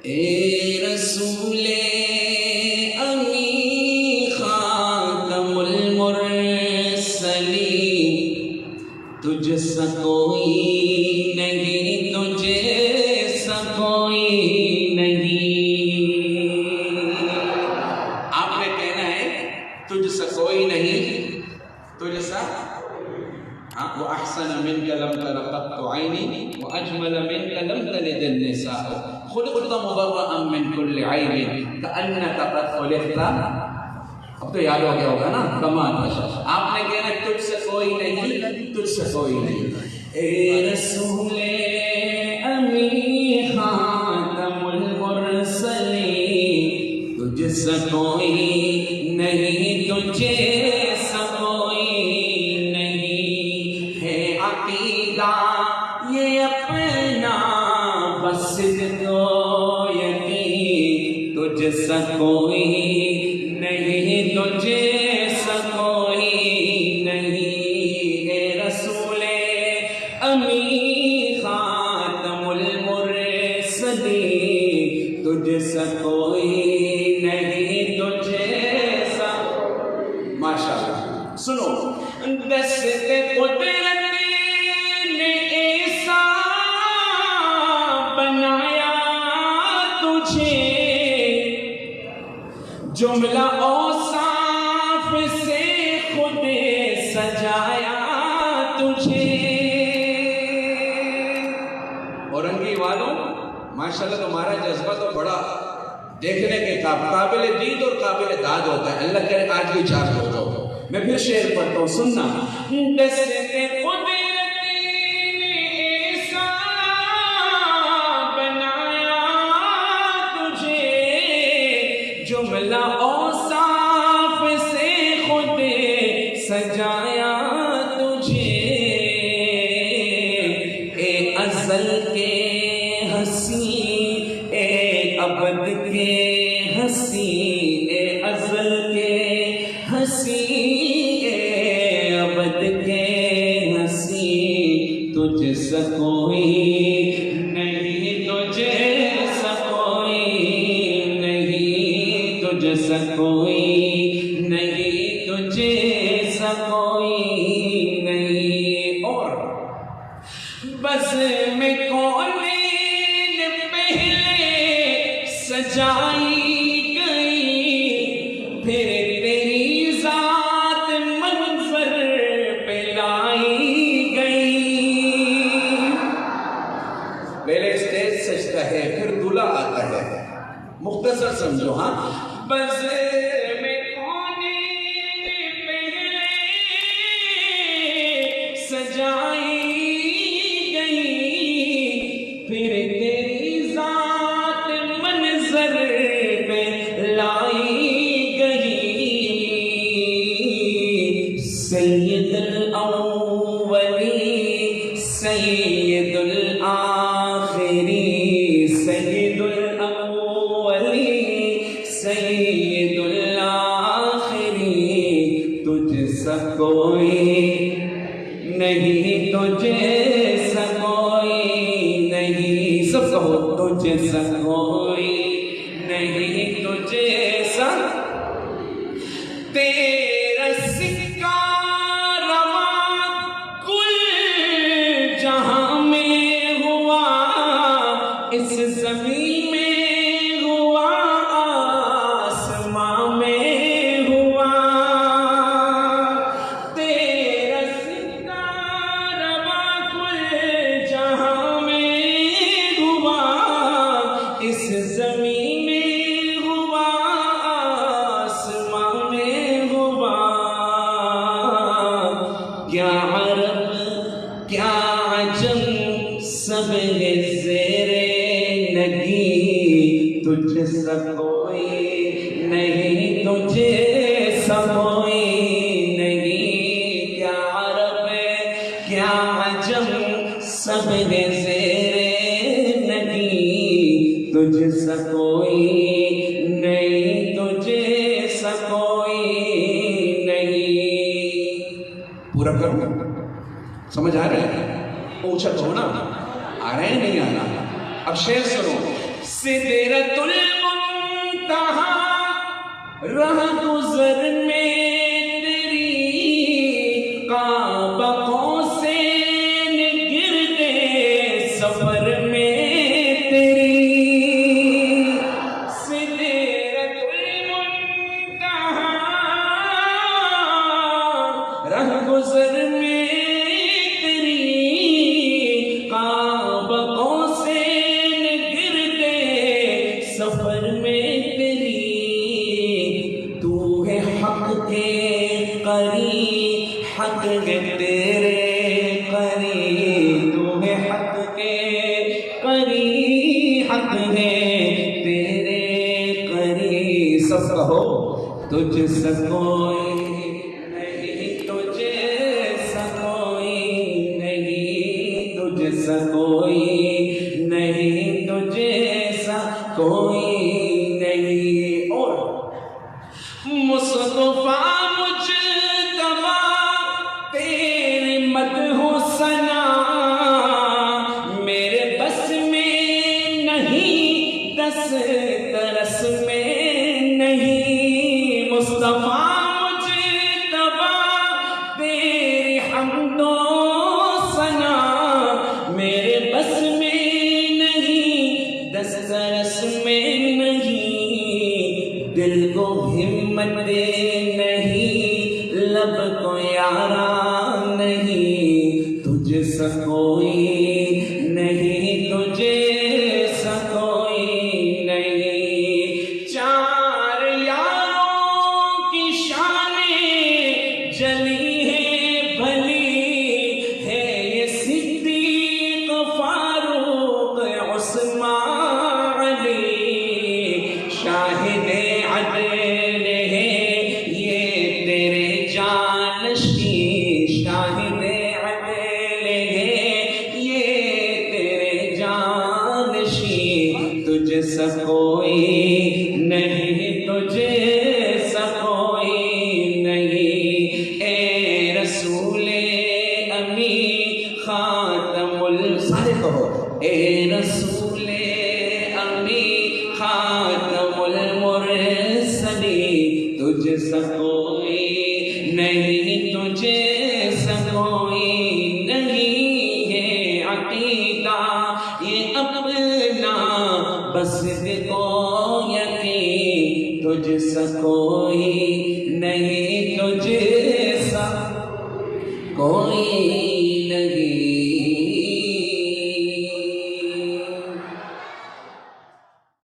اے رسول امین خاتم المرسلین، تجھ سا کوئی نہیں، تجھے سا کوئی نہیں۔ آپ نے کہنا ہے تجھ سا کوئی نہیں، تجھ سا وَأَحْسَنَ مِنْكَ لَمْ تَرَ قَطُّ عَيْنِي وَأَجْمَلَ مِنْكَ لَمْ تَلِدِ النِّسَاءُ خُلِقْتَ مُبَرَّأً مِنْ كُلِّ عَيْبٍ كَأَنَّكَ قَدْ خُلِقْتَ۔ اب تو یاد ہو گیا ہوگا نا، کمال۔ آپ نے کہنا تجھ سے کوئی نہیں، تجھ سے کوئی نہیں۔ اے رسول امین خاتم المرسلین، تجھ سے کوئی نہیں، تجھے سا کوئی نہیں۔ ہے عقیدہ یہ اپنا بس دو یقین، تجھ سا کوئی نہیں، تجھے سا کوئی نہیں۔ اے رسول امین خاتم المرسلین، تجھ سا کوئی نہیں، تجھے سا۔ ماشاءاللہ۔ سنو، دست قدرت نے ایسا بنایا تجھے، جملہ اوصاف سے خود سجایا تجھے۔ اورنگی والوں، ماشاءاللہ تمہارا جذبہ تو بڑا دیکھنے کے قابل دید اور قابل داد ہوتا ہے، اللہ کرے آج بھی چارج ہو جاؤ۔ میں پھر شعر پڑھتا ہوں، سننا۔ دست قدرت نے ایسا بنایا تجھے، جملہ اوصاف سے خود سجایا تجھے۔ اے ازل کے ہنسی، اے ابد کے ہنسی، اے ازل کے ہنسی، اے ابد کے ہنسی، تجھ سا کوئی نہیں، تجھے سا کوئی نہیں، تجھ سا کوئی نہیں، تجھے سا کوئی نہیں۔ اور بس میں کونین پہلے سجائی گئی، پھر تیری ذات منظر پہ لائی گئی۔ پہلے اسٹیج سجتا ہے، پھر دولہا آتا ہے، مختصر سمجھو۔ ہاں، بس میں کونین پہلے سجائی گئی، پھر تیری ذات منظر پہ لائی گئی۔ سید الاولی سید الآخری، سید الاولی سید الآخری، تجھ سا کوئی نہیں، تجھے سا کوئی نہیں۔ سب کہو، تجھ سا کوئی نہیں، تجھے سا۔ تیرا سکہ رواں کل جہاں میں ہوا، اس زمین میں ہوا، آسمان میں ہوا۔ تیرا سکہ رواں کل جہاں میں ہوا، اس زمین میں ہوا، آسمان میں ہوا۔ کیا عرب کیا عجم سب ہے زیر نگی، تجھ سا کوئی نہیں، تجھے سا کوئی نہیں۔ کیا عرب کیا عجم سب ہے زیر نگی، تجھ سا کوئی نہیں، تجھے سا کوئی نہیں۔ پورا کروں، سمجھ آ رہا ہے؟ اونچا تو ہونا، آ رہے ہیں نہیں آنا؟ اب شعر سنو۔ سدرۃ المنتہا رہ گزر میں تیری، کعبہ قوسین گردے سفر میں تیری، سدرۃ المنتہا رہ گزر میں تیری، کعبہ قوسین گردے سفر میں تیری، تو ہے حق کے قریب، حق ہے تیرے قریب، تو ہے حق کے قریب، حق ہے تیرے قریب، سب کہو تجھ سے کوئی نہیں، تجھ سے کوئی نہیں، تجھ سے کوئی نہیں، تجھ سے کوئی نہیں، اور مصطفیٰ مجتبیٰ تیرے مدح و ثنا میرے بس میں نہیں، دسترس میں نہیں، مصطفیٰ مجتبیٰ تیری حمد و ثنا میرے بس میں نہیں، دسترس میں نہیں، دل کو ہمت نہیں، لب کو یارا نہیں، تجھ سے کوئی نہیں، تجھ سے کوئی نہیں، چار یاروں کی شانیں جلی ہیں بھلی ہے، یہ صدیق فاروق عثمان علی، شاہد عدل ہے یہ تیرے جانشین، شاہد عدل ہے یہ تیرے جانشین، تجھ سے کوئی نہیں، تجھ سے کوئی نہیں، اے رسول امین خاتم سارے کہو، اے رسول امین خاتم المرسلین، تجھ سے کوئی نہیں، تجھ سے کوئی نہیں ہے عقیدہ یہ اپنا، بس کو یقین، تجھ سے کوئی نہیں، تجھ سے کوئی